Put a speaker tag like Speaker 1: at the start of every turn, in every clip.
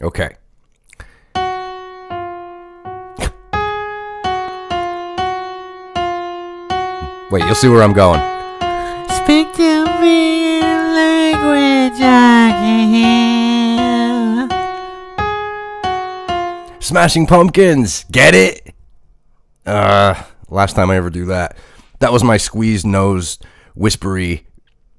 Speaker 1: Okay. Wait, you'll see where I'm going.
Speaker 2: Speak to me in language I can hear.
Speaker 1: Smashing Pumpkins, get it? Last time I ever do that. That was my squeezed-nosed, whispery,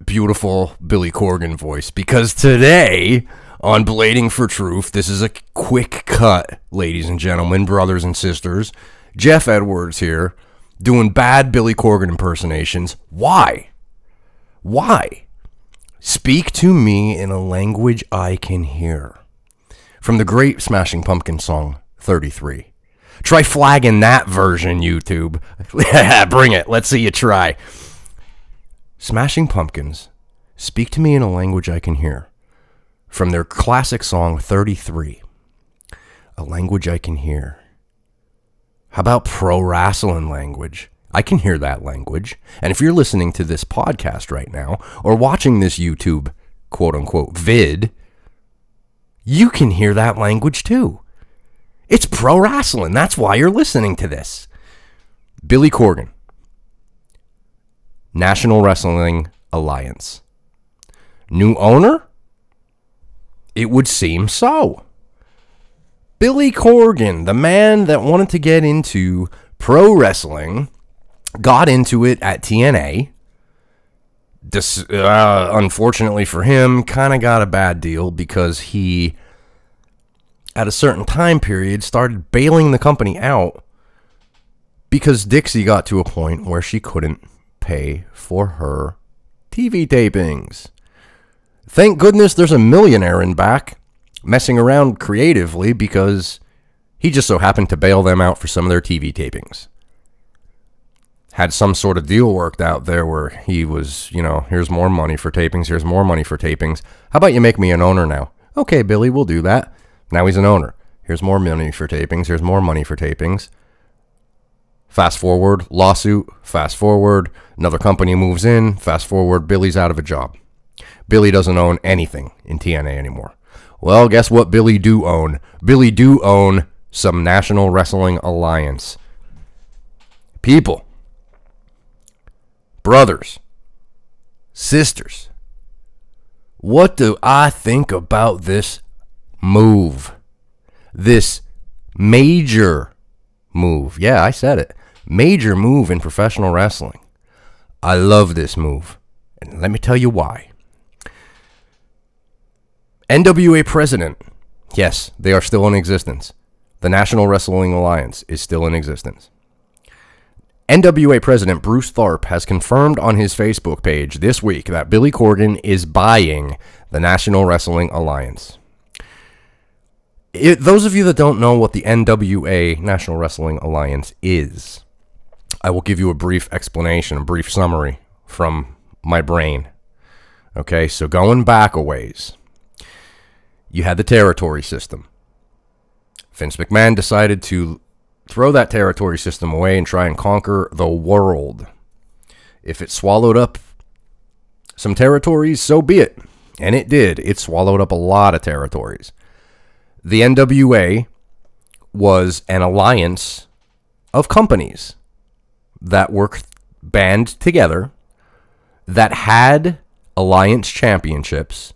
Speaker 1: beautiful Billy Corgan voice. Because today, on Blading for Truth, this is a quick cut, ladies and gentlemen, brothers and sisters. Jeff Edwards here, doing bad Billy Corgan impersonations. Why? Why? Speak to me in a language I can hear. From the great Smashing Pumpkins song, 33. Try flagging that version, YouTube. Bring it. Let's see you try. Smashing Pumpkins, speak to me in a language I can hear. From their classic song, 33. A language I can hear. How about pro wrestling language? I can hear that language. And if you're listening to this podcast right now, or watching this YouTube, quote-unquote, vid, you can hear that language too. It's pro wrestling. That's why you're listening to this. Billy Corgan. National Wrestling Alliance. New owner? It would seem so. Billy Corgan, the man that wanted to get into pro wrestling, got into it at TNA. Unfortunately for him, kind of got a bad deal because he, at a certain time period, started bailing the company out because Dixie got to a point where she couldn't pay for her TV tapings. Thank goodness there's a millionaire in back messing around creatively because he just so happened to bail them out for some of their TV tapings. Had some sort of deal worked out there where he was, here's more money for tapings, here's more money for tapings. How about you make me an owner now? Okay, Billy, we'll do that. Now he's an owner. Here's more money for tapings, here's more money for tapings. Fast forward, lawsuit, fast forward, another company moves in, fast forward, Billy's out of a job. Billy doesn't own anything in TNA anymore. Well, guess what Billy do own? Billy do own some National Wrestling Alliance. People. Brothers. Sisters. What do I think about this move? This major move. Yeah, I said it. Major move in professional wrestling. I love this move. And let me tell you why. NWA president. Yes, they are still in existence. The National Wrestling Alliance is still in existence. NWA president Bruce Tharpe has confirmed on his Facebook page this week that Billy Corgan is buying the National Wrestling Alliance. Those of you that don't know what the NWA, National Wrestling Alliance, is, I will give you a brief explanation, a brief summary from my brain. Okay, so going back a ways, you had the territory system. Vince McMahon decided to throw that territory system away and try and conquer the world. If it swallowed up some territories, so be it. And it did. It swallowed up a lot of territories. The NWA was an alliance of companies that were band together that had alliance championships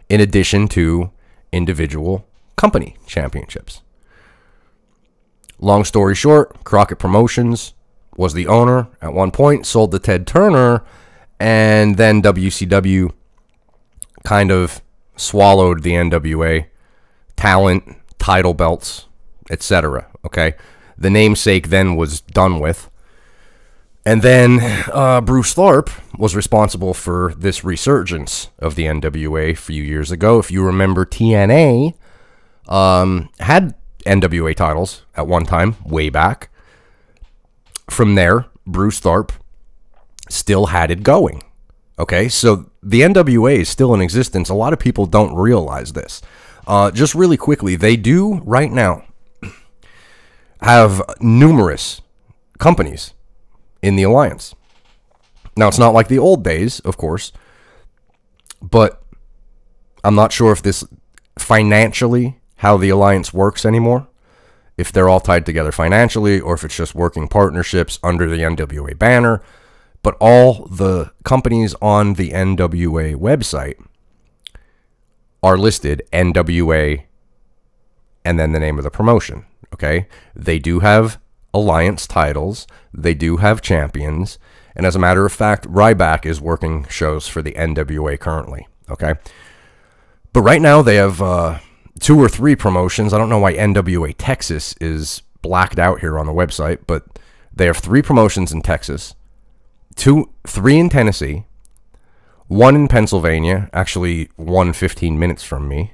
Speaker 1: in addition to individual company championships. Long story short, Crockett Promotions was the owner at one point, sold to Ted Turner, and then WCW kind of swallowed the NWA, talent, title belts, etc. Okay, the namesake then was done with. And then Bruce Tharpe was responsible for this resurgence of the NWA a few years ago. If you remember, TNA had NWA titles at one time, way back. From there, Bruce Tharpe still had it going. Okay, so the NWA is still in existence. A lot of people don't realize this. Just really quickly, they do right now have numerous companies in the alliance. Now, it's not like the old days, of course, but I'm not sure if this financially how the alliance works anymore, if they're all tied together financially or if it's just working partnerships under the NWA banner. But all the companies on the NWA website are listed NWA and then the name of the promotion, okay? They do have alliance titles. They do have champions. And as a matter of fact, Ryback is working shows for the NWA currently, okay? But right now they have 2 or 3 promotions. I don't know why NWA Texas is blacked out here on the website, but they have 3 promotions in Texas, 3 in Tennessee, 1 in Pennsylvania, actually 1 15 minutes from me,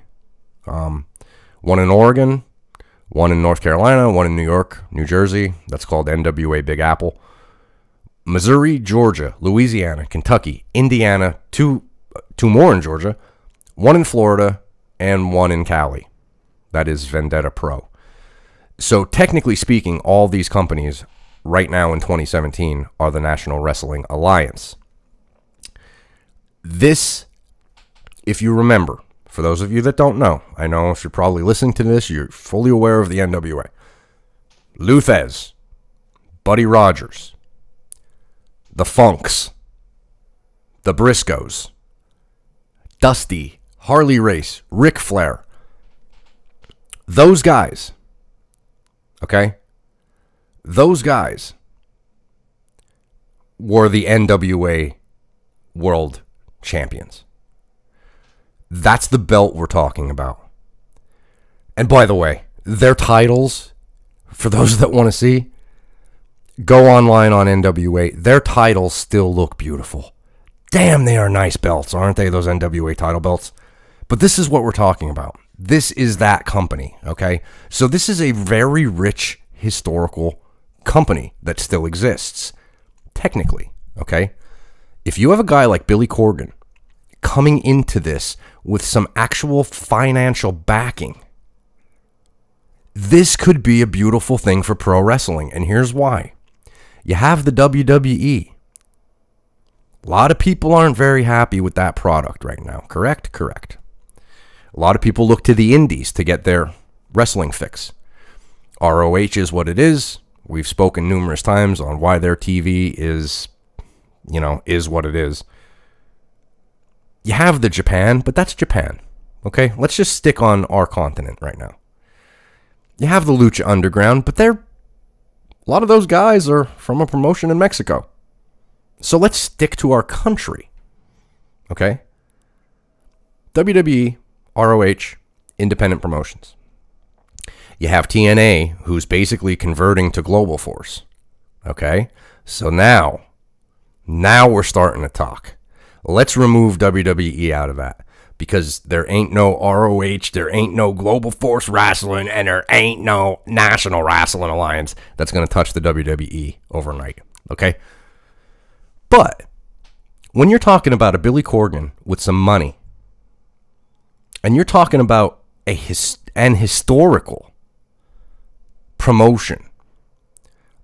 Speaker 1: 1 in Oregon, 1 in North Carolina, 1 in New York, New Jersey. That's called NWA Big Apple. Missouri, Georgia, Louisiana, Kentucky, Indiana, 2 more in Georgia, 1 in Florida, and 1 in Cali. That is Vendetta Pro. So technically speaking, all these companies right now in 2017 are the National Wrestling Alliance. This, if you remember, for those of you that don't know, I know if you're probably listening to this, you're fully aware of the NWA. Lou Thesz, Buddy Rogers, the Funks, the Briscoes, Dusty, Harley Race, Ric Flair. Those guys, okay? Those guys were the NWA World Champions. That's the belt we're talking about. And by the way, their titles, for those that want to see, go online on NWA. Their titles still look beautiful. Damn, they are nice belts, aren't they, those NWA title belts? But this is what we're talking about. This is that company, okay? So this is a very rich historical company that still exists, technically, okay? If you have a guy like Billy Corgan coming into this with some actual financial backing, this could be a beautiful thing for pro wrestling, and here's why. You have the WWE. A lot of people aren't very happy with that product right now, correct? Correct. A lot of people look to the indies to get their wrestling fix. ROH is what it is. We've spoken numerous times on why their TV is, is what it is. You have the Japan, but that's Japan. Okay? Let's just stick on our continent right now. You have the Lucha Underground, but a lot of those guys are from a promotion in Mexico. So let's stick to our country. Okay? WWE, ROH, independent promotions. You have TNA, who's basically converting to Global Force. Okay? So now we're starting to talk. Let's remove WWE out of that. Because there ain't no ROH, there ain't no Global Force Wrestling, and there ain't no National Wrestling Alliance that's going to touch the WWE overnight. Okay? But when you're talking about a Billy Corgan with some money, and you're talking about an historical promotion,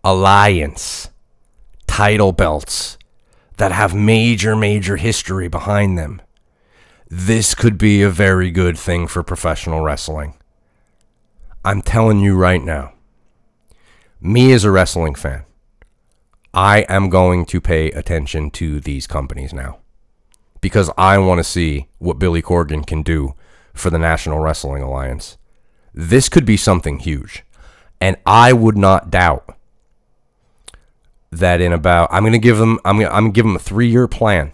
Speaker 1: alliance, title belts that have major history behind them, this could be a very good thing for professional wrestling. I'm telling you right now, me as a wrestling fan, I am going to pay attention to these companies now because I want to see what Billy Corgan can do for the National Wrestling Alliance. This could be something huge. And I would not doubt that in about, I'm going to give them a 3-year plan.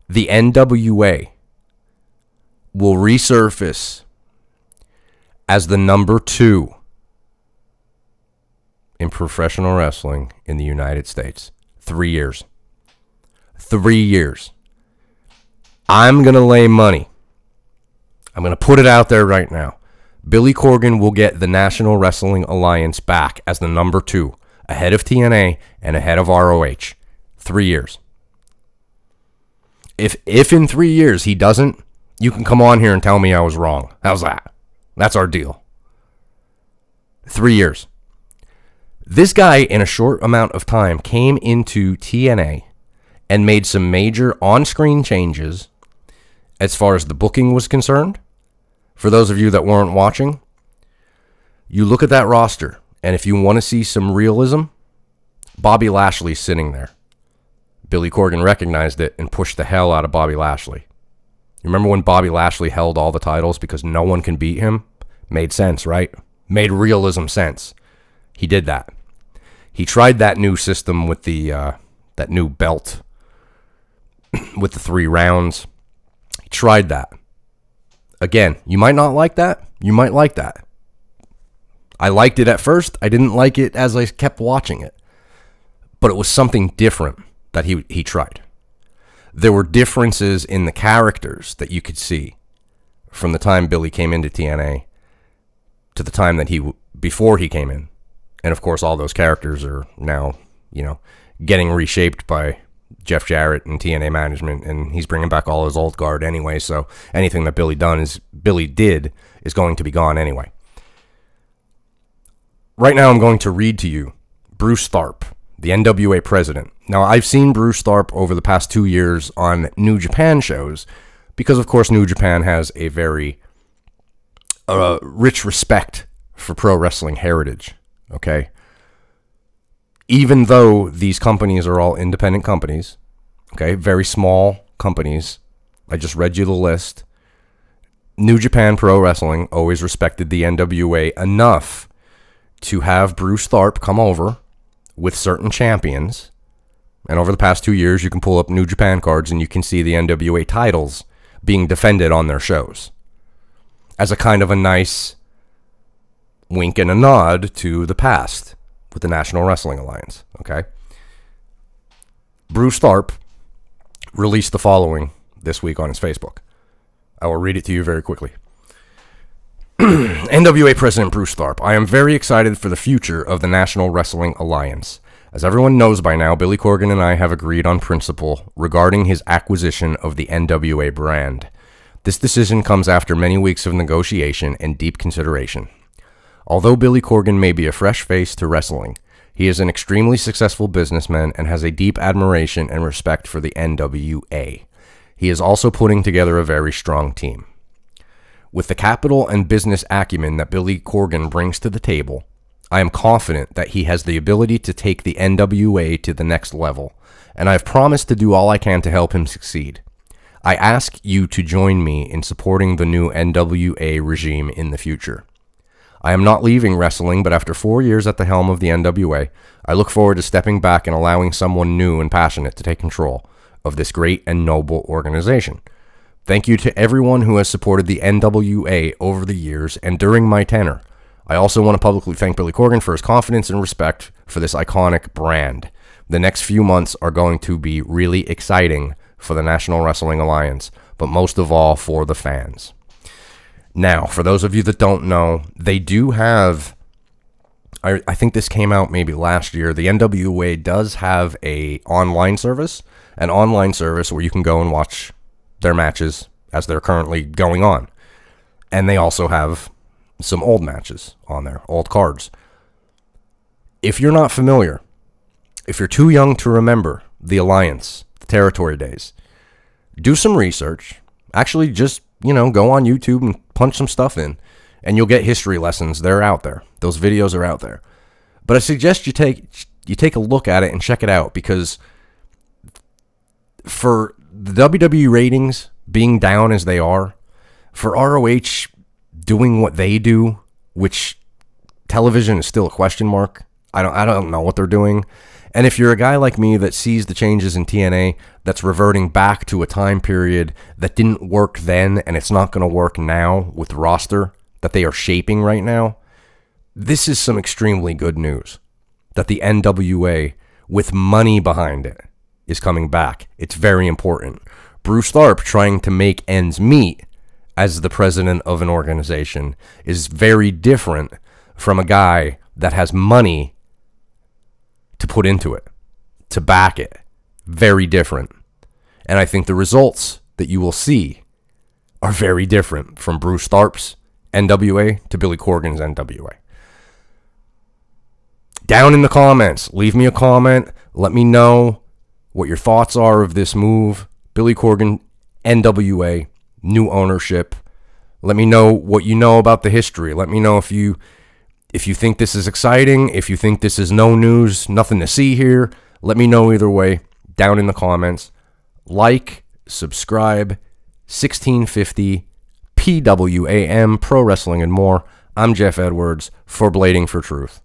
Speaker 1: The NWA will resurface as the number 2 in professional wrestling in the United States. 3 years. 3 years. I'm going to lay money. I'm going to put it out there right now. Billy Corgan will get the National Wrestling Alliance back as the number 2, ahead of TNA and ahead of ROH. 3 years. If in 3 years he doesn't, you can come on here and tell me I was wrong. How's that? That's our deal. 3 years. This guy, in a short amount of time, came into TNA and made some major on-screen changes as far as the booking was concerned, For those of you that weren't watching, you look at that roster, and if you want to see some realism, Bobby Lashley's sitting there. Billy Corgan recognized it and pushed the hell out of Bobby Lashley. You remember when Bobby Lashley held all the titles because no one can beat him? Made sense, right? Made realism sense. He did that. He tried that new system with the that new belt with the 3 rounds. He tried that. Again, you might not like that. You might like that. I liked it at first. I didn't like it as I kept watching it. But it was something different that he tried. There were differences in the characters that you could see from the time Billy came into TNA to the time that before he came in. And of course, all those characters are now, getting reshaped by Jeff Jarrett and TNA management, and he's bringing back all his old guard anyway. So anything that Billy did is going to be gone anyway. Right now, I'm going to read to you Bruce Tharp, the NWA president. Now, I've seen Bruce Tharp over the past 2 years on New Japan shows because, of course, New Japan has a very rich respect for pro wrestling heritage, okay? Even though these companies are all independent companies, okay, very small companies, I just read you the list, New Japan Pro Wrestling always respected the NWA enough to have Bruce Tharp come over with certain champions. And over the past 2 years, you can pull up New Japan cards and you can see the NWA titles being defended on their shows as a kind of a nice wink and a nod to the past with the National Wrestling Alliance, okay? Bruce Tharp released the following this week on his Facebook. I will read it to you very quickly. NWA President Bruce Tharp, I am very excited for the future of the National Wrestling Alliance. As everyone knows by now, Billy Corgan and I have agreed on principle regarding his acquisition of the NWA brand. This decision comes after many weeks of negotiation and deep consideration. Although Billy Corgan may be a fresh face to wrestling, he is an extremely successful businessman and has a deep admiration and respect for the NWA. He is also putting together a very strong team. With the capital and business acumen that Billy Corgan brings to the table, I am confident that he has the ability to take the NWA to the next level, and I have promised to do all I can to help him succeed. I ask you to join me in supporting the new NWA regime in the future. I am not leaving wrestling, but after 4 years at the helm of the NWA, I look forward to stepping back and allowing someone new and passionate to take control of this great and noble organization. Thank you to everyone who has supported the NWA over the years and during my tenure. I also want to publicly thank Billy Corgan for his confidence and respect for this iconic brand. The next few months are going to be really exciting for the National Wrestling Alliance, but most of all for the fans. Now, for those of you that don't know, they do have, I think this came out maybe last year, the NWA does have an online service where you can go and watch their matches as they're currently going on. And they also have some old matches on there, old cards. If you're not familiar, if you're too young to remember the Alliance, the territory days, do some research. Actually, just, go on YouTube and punch some stuff in, and you'll get history lessons. They're out there. Those videos are out there. But I suggest you take a look at it and check it out, because for the WWE ratings being down as they are, for ROH doing what they do, which television is still a question mark. I don't know what they're doing. And if you're a guy like me that sees the changes in TNA that's reverting back to a time period that didn't work then and it's not going to work now with the roster that they are shaping right now, this is some extremely good news that the NWA, with money behind it, is coming back. It's very important. Bruce Tharp trying to make ends meet as the president of an organization is very different from a guy that has money to put into it, to back it. Very different. And I think the results that you will see are very different from Bruce Tharp's NWA to Billy Corgan's NWA. Down in the comments, leave me a comment. Let me know what your thoughts are of this move. Billy Corgan, NWA, new ownership. Let me know what you know about the history. Let me know if you think this is exciting, if you think this is no news, nothing to see here. Let me know either way down in the comments. Like, subscribe, 1650 PWAM, Pro Wrestling and More. I'm Jeff Edwards for Blading for Truth.